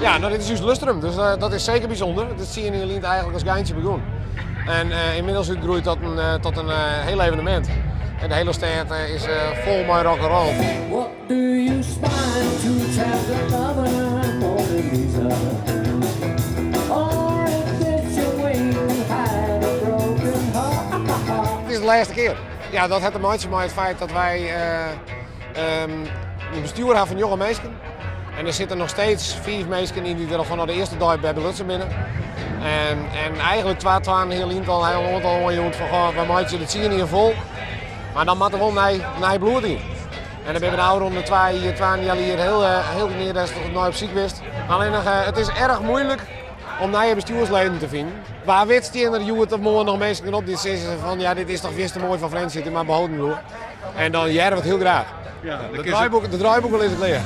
Ja, nou, dit is juist Lustrum, dus dat is zeker bijzonder. Dat zie je in Lient eigenlijk als geintje begon. En inmiddels uitgroeit tot een heel evenement. En de hele stad is vol met rock'n'roll. What do you smile to tell the lover, Mona Lisa? Or if it's your way to hide a broken heart. Het is de laatste keer. Ja, dat heeft te maken met het feit dat wij een bestuur hebben van jonge mensen. En er zitten nog steeds 4 mensen in die er van de eerste dag bij Lutsen binnen. En eigenlijk twaalf heel Lient al heel onjongen van we maken het zien hier vol. Maar dan moet er wel naar bloed in. En dan ben we nou rond de 2 jaar hier heel meer dat het nooit op ziek wist. Alleen nog, het is erg moeilijk om nieuwe bestuursleden te vinden. Waar weet je er het of morgen nog mensen op die zeggen van ja, dit is toch weer te mooi van Frans zitten, maar behouden bloed. En dan jaren we het heel graag. Ja, de draaiboek is het leer.